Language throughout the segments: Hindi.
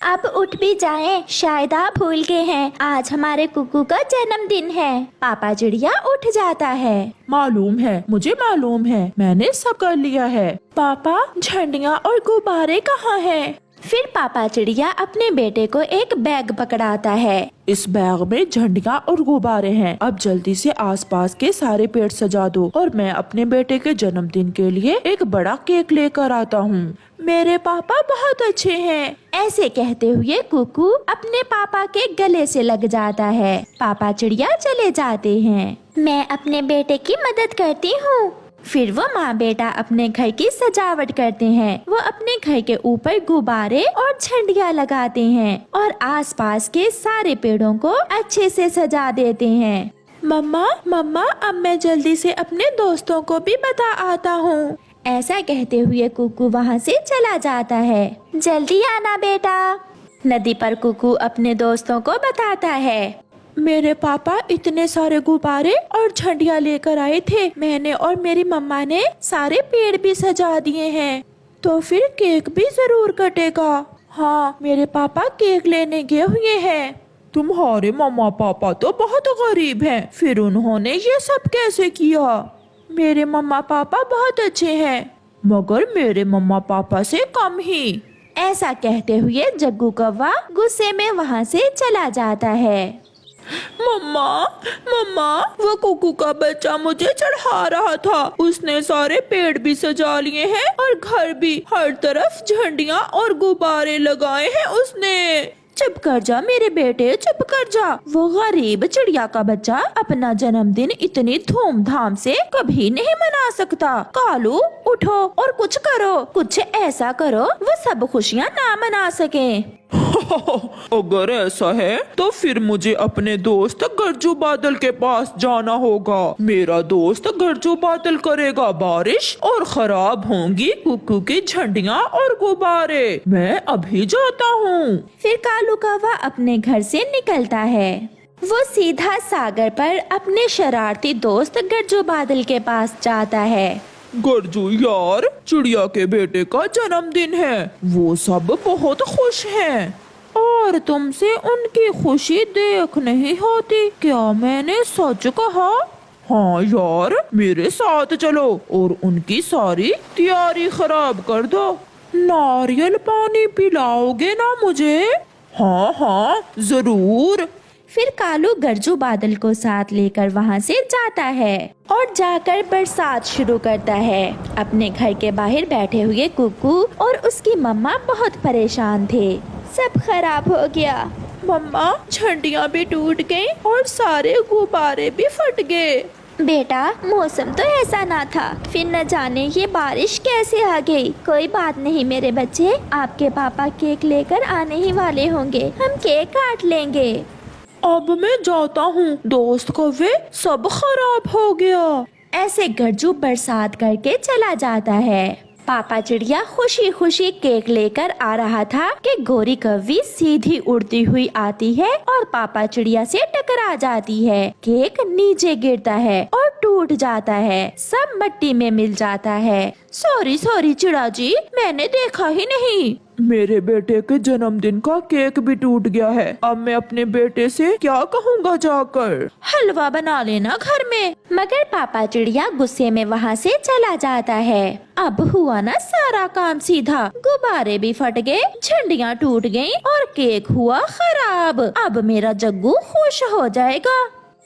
अब उठ भी जाएं, शायद आप भूल गए हैं आज हमारे कुकू का जन्मदिन है। पापा चिड़िया उठ जाता है। मालूम है, मुझे मालूम है, मैंने सब कर लिया है। पापा, झंडियाँ और गुब्बारे कहाँ हैं? फिर पापा चिड़िया अपने बेटे को एक बैग पकड़ाता है। इस बैग में झंडियाँ और गुब्बारे हैं। अब जल्दी से आसपास के सारे पेड़ सजा दो और मैं अपने बेटे के जन्मदिन के लिए एक बड़ा केक लेकर आता हूँ। मेरे पापा बहुत अच्छे हैं। ऐसे कहते हुए कुकू अपने पापा के गले से लग जाता है। पापा चिड़िया चले जाते हैं। मैं अपने बेटे की मदद करती हूँ। फिर वो माँ बेटा अपने घर की सजावट करते हैं। वो अपने घर के ऊपर गुब्बारे और झंडियाँ लगाते हैं और आसपास के सारे पेड़ों को अच्छे से सजा देते हैं। मम्मा, मम्मा, अब मैं जल्दी से अपने दोस्तों को भी बता आता हूँ। ऐसा कहते हुए कुकू वहाँ से चला जाता है। जल्दी आना बेटा। नदी पर कुकू अपने दोस्तों को बताता है। मेरे पापा इतने सारे गुब्बारे और झंडियाँ लेकर आए थे। मैंने और मेरी मम्मा ने सारे पेड़ भी सजा दिए हैं। तो फिर केक भी जरूर कटेगा। हाँ, मेरे पापा केक लेने गए हुए हैं। तुम्हारे मम्मा पापा तो बहुत गरीब हैं, फिर उन्होंने ये सब कैसे किया? मेरे मम्मा पापा बहुत अच्छे हैं, मगर मेरे मम्मा पापा से कम ही। ऐसा कहते हुए जग्गू कौवा गुस्से में वहाँ से चला जाता है। मम्मा, मम्मा, वो कुकू का बच्चा मुझे चढ़ा रहा था। उसने सारे पेड़ भी सजा लिए हैं और घर भी, हर तरफ झंडियाँ और गुब्बारे लगाए हैं उसने। चुप कर जा मेरे बेटे, चुप कर जा। वो गरीब चिड़िया का बच्चा अपना जन्मदिन इतनी धूमधाम से कभी नहीं मना सकता। कालू, उठो और कुछ करो, कुछ ऐसा करो वो सब खुशियाँ ना मना सके। अगर ऐसा है तो फिर मुझे अपने दोस्त गरजू बादल के पास जाना होगा। मेरा दोस्त गरजू बादल करेगा बारिश और खराब होंगी कुकू की झंडियाँ और गुब्बारे। मैं अभी जाता हूँ। फिर कालू कौवा अपने घर से निकलता है। वो सीधा सागर पर अपने शरारती दोस्त गरजू बादल के पास जाता है। गरजू यार, चिड़िया के बेटे का जन्मदिन है, वो सब बहुत खुश हैं और तुमसे उनकी खुशी देख नहीं होती। क्या मैंने सच कहा? हाँ यार, मेरे साथ चलो और उनकी सारी तैयारी खराब कर दो। नारियल पानी पिलाओगे ना मुझे? हाँ हाँ, जरूर। फिर कालू गरजू बादल को साथ लेकर वहाँ से जाता है और जाकर बरसात शुरू करता है। अपने घर के बाहर बैठे हुए कुकू और उसकी मम्मा बहुत परेशान थे। सब खराब हो गया। मम्मा, झंडियाँ भी टूट गई और सारे गुब्बारे भी फट गए। बेटा, मौसम तो ऐसा ना था, फिर न जाने ये बारिश कैसे आ गई। कोई बात नहीं मेरे बच्चे, आपके पापा केक लेकर आने ही वाले होंगे, हम केक काट लेंगे। अब मैं जाता हूँ, दोस्त कौवे, सब खराब हो गया। ऐसे गरजू बरसात करके चला जाता है। पापा चिड़िया खुशी खुशी केक लेकर आ रहा था कि गोरी कौवी सीधी उड़ती हुई आती है और पापा चिड़िया से टकरा जाती है। केक नीचे गिरता है और टूट जाता है, सब मिट्टी में मिल जाता है। सॉरी सॉरी चिड़ा जी, मैंने देखा ही नहीं। मेरे बेटे के जन्मदिन का केक भी टूट गया है। अब मैं अपने बेटे से क्या कहूँगा जाकर? हलवा बना लेना घर में। मगर पापा चिड़िया गुस्से में वहाँ से चला जाता है। अब हुआ ना सारा काम सीधा, गुब्बारे भी फट गए, झंडियाँ टूट गईं और केक हुआ खराब। अब मेरा जग्गू खुश हो जाएगा।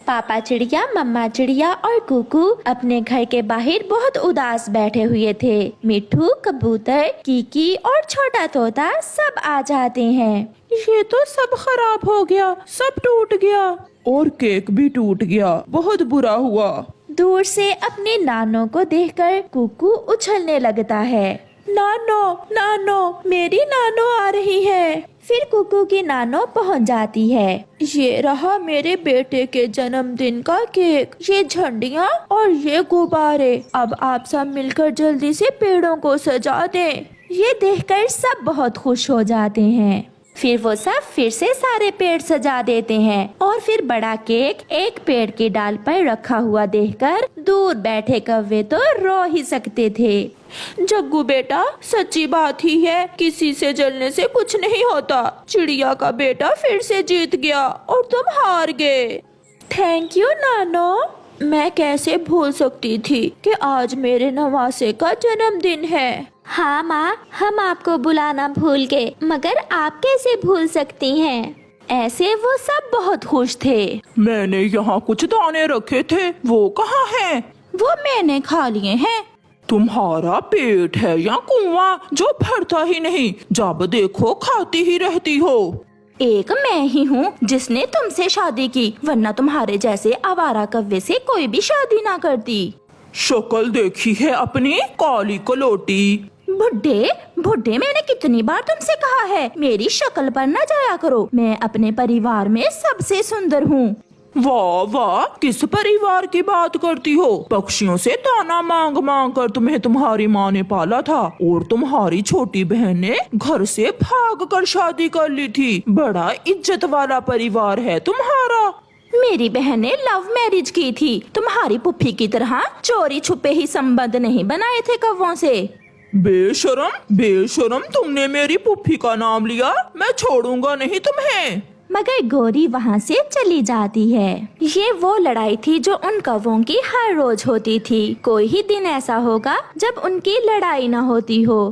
पापा चिड़िया, मम्मा चिड़िया और कुकू अपने घर के बाहर बहुत उदास बैठे हुए थे। मिट्ठू, कबूतर, कीकी और छोटा तोता सब आ जाते हैं। ये तो सब खराब हो गया, सब टूट गया और केक भी टूट गया, बहुत बुरा हुआ। दूर से अपने नानों को देखकर कुकू उछलने लगता है। नानो, नानो, मेरी नानो आ रही है। फिर कुकू की नानो पहुंच जाती है। ये रहा मेरे बेटे के जन्मदिन का केक, ये झंडियाँ और ये गुब्बारे। अब आप सब मिलकर जल्दी से पेड़ों को सजा दें। ये देखकर सब बहुत खुश हो जाते हैं। फिर वो सब फिर से सारे पेड़ सजा देते हैं और फिर बड़ा केक एक पेड़ की डाल पर रखा हुआ देखकर दूर बैठे कौवे तो रो ही सकते थे। जग्गू बेटा, सच्ची बात ही है, किसी से जलने से कुछ नहीं होता। चिड़िया का बेटा फिर से जीत गया और तुम हार गए। थैंक यू नानो। मैं कैसे भूल सकती थी कि आज मेरे नवासे का जन्मदिन है। हाँ माँ, हम आपको बुलाना भूल गए, मगर आप कैसे भूल सकती हैं? ऐसे वो सब बहुत खुश थे। मैंने यहाँ कुछ दाने रखे थे, वो कहाँ हैं? वो मैंने खा लिए हैं। तुम्हारा पेट है या कुआं जो भरता ही नहीं, जब देखो खाती ही रहती हो। एक मैं ही हूँ जिसने तुमसे शादी की, वरना तुम्हारे जैसे आवारा कव्वे से कोई भी शादी ना करती। शक्ल देखी है अपनी, काली कलोटी। बुड्ढे बुड्ढे, मैंने कितनी बार तुमसे कहा है मेरी शक्ल पर न जाया करो। मैं अपने परिवार में सबसे सुंदर हूँ। वाह वाह, किस परिवार की बात करती हो? पक्षियों से दाना मांग मांग कर तुम्हें तुम्हारी माँ ने पाला था, और तुम्हारी छोटी बहन ने घर से भाग कर शादी कर ली थी। बड़ा इज्जत वाला परिवार है तुम्हारा। मेरी बहन ने लव मैरिज की थी, तुम्हारी पुप्पी की तरह चोरी छुपे ही संबंध नहीं बनाए थे कौवों से। बेशरम बेशरम, तुमने मेरी पुप्पी का नाम लिया, मैं छोड़ूंगा नहीं तुम्हें। मगर गोरी वहाँ से चली जाती है। ये वो लड़ाई थी जो उन कौवों की हर रोज होती थी। कोई ही दिन ऐसा होगा जब उनकी लड़ाई न होती हो।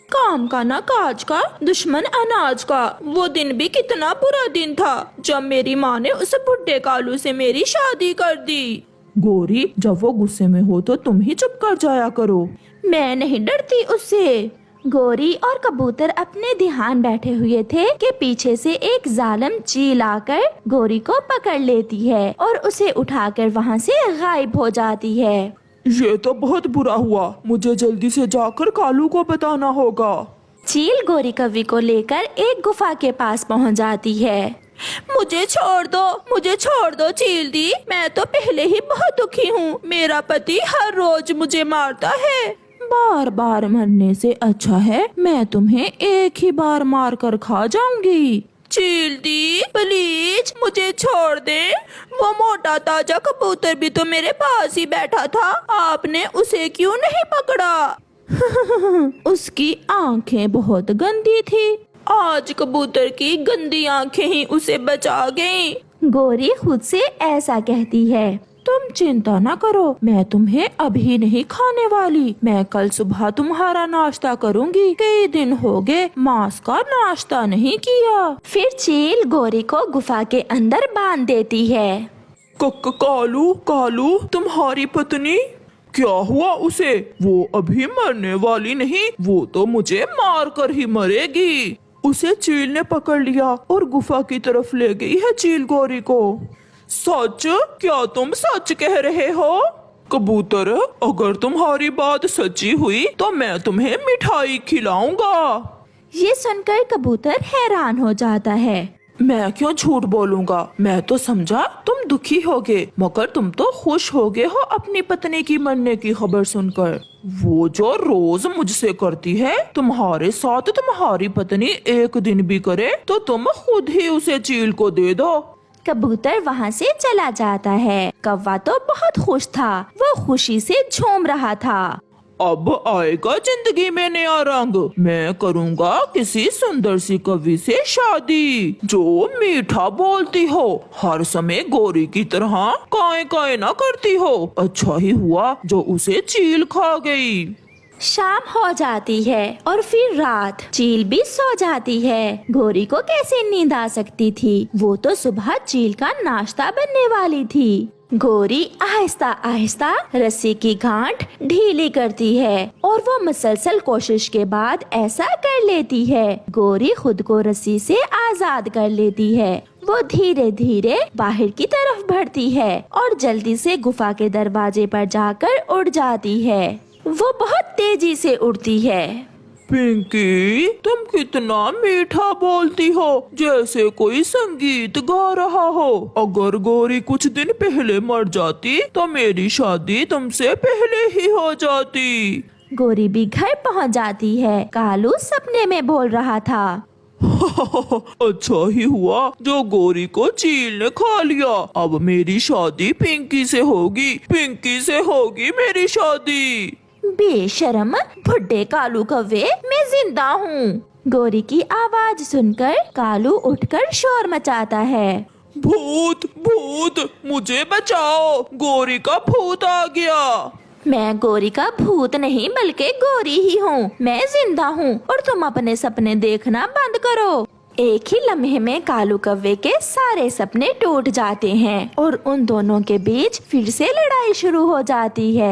काम का न काज का, दुश्मन अनाज का। वो दिन भी कितना बुरा दिन था जब मेरी माँ ने उस बुड्ढे कालू से मेरी शादी कर दी। गोरी, जब वो गुस्से में हो तो तुम ही चुप कर जाया करो। मैं नहीं डरती उससे। गोरी और कबूतर अपने ध्यान बैठे हुए थे कि पीछे से एक जालिम चील आकर गोरी को पकड़ लेती है और उसे उठाकर वहाँ से गायब हो जाती है। ये तो बहुत बुरा हुआ, मुझे जल्दी से जाकर कालू को बताना होगा। चील गोरी कव्वी को लेकर एक गुफा के पास पहुँच जाती है। मुझे छोड़ दो चील दी, मैं तो पहले ही बहुत दुखी हूँ। मेरा पति हर रोज मुझे मारता है। बार बार मरने से अच्छा है मैं तुम्हें एक ही बार मार कर खा जाऊंगी। चील दी प्लीज मुझे छोड़ दे। वो मोटा ताजा कबूतर भी तो मेरे पास ही बैठा था, आपने उसे क्यों नहीं पकड़ा? उसकी आंखें बहुत गंदी थी। आज कबूतर की गंदी आंखें ही उसे बचा गईं। गोरी खुद से ऐसा कहती है। तुम चिंता न करो, मैं तुम्हें अभी नहीं खाने वाली। मैं कल सुबह तुम्हारा नाश्ता करूंगी। कई दिन हो गए मांस का नाश्ता नहीं किया। फिर चील गोरी को गुफा के अंदर बांध देती है। कालू कालू, तुम्हारी पत्नी क्या हुआ उसे? वो अभी मरने वाली नहीं, वो तो मुझे मार कर ही मरेगी। उसे चील ने पकड़ लिया और गुफा की तरफ ले गई है चील गोरी को। सच? क्या तुम सच कह रहे हो? कबूतर, अगर तुम्हारी बात सच्ची हुई तो मैं तुम्हें मिठाई खिलाऊंगा। ये सुनकर कबूतर हैरान हो जाता है। मैं क्यों झूठ बोलूंगा, मैं तो समझा तुम दुखी होगे, मगर तुम तो खुश होगे हो अपनी पत्नी की मरने की खबर सुनकर। वो जो रोज मुझसे करती है, तुम्हारे साथ तुम्हारी पत्नी एक दिन भी करे तो तुम खुद ही उसे चील को दे दो। कबूतर वहाँ से चला जाता है। कौवा तो बहुत खुश था, वो खुशी से झूम रहा था। अब आएगा जिंदगी में नया रंग। मैं करूँगा किसी सुंदर सी कवि से शादी जो मीठा बोलती हो, हर समय गोरी की तरह काए काए ना करती हो। अच्छा ही हुआ जो उसे चील खा गई। शाम हो जाती है और फिर रात। चील भी सो जाती है। गोरी को कैसे नींद आ सकती थी? वो तो सुबह चील का नाश्ता बनने वाली थी। गोरी आहिस्ता आहिस्ता रस्सी की गांठ ढीली करती है और वो मुसलसल कोशिश के बाद ऐसा कर लेती है। गोरी खुद को रस्सी से आजाद कर लेती है। वो धीरे धीरे बाहर की तरफ बढ़ती है और जल्दी से गुफा के दरवाजे पर जाकर उड़ जाती है। वो बहुत तेजी से उड़ती है। पिंकी, तुम कितना मीठा बोलती हो, जैसे कोई संगीत गा रहा हो। अगर गोरी कुछ दिन पहले मर जाती तो मेरी शादी तुमसे पहले ही हो जाती। गोरी भी घर पहुंच जाती है। कालू सपने में बोल रहा था। अच्छा ही हुआ जो गोरी को चील ने खा लिया। अब मेरी शादी पिंकी से होगी, पिंकी से होगी मेरी शादी। बेशरम बुड्ढे कालू कौवे, मैं जिंदा हूँ। गोरी की आवाज सुनकर कालू उठकर शोर मचाता है। भूत भूत, मुझे बचाओ, गोरी का भूत आ गया। मैं गोरी का भूत नहीं बल्कि गोरी ही हूँ। मैं जिंदा हूँ और तुम अपने सपने देखना बंद करो। एक ही लम्हे में कालू कौवे के सारे सपने टूट जाते हैं और उन दोनों के बीच फिर से लड़ाई शुरू हो जाती है।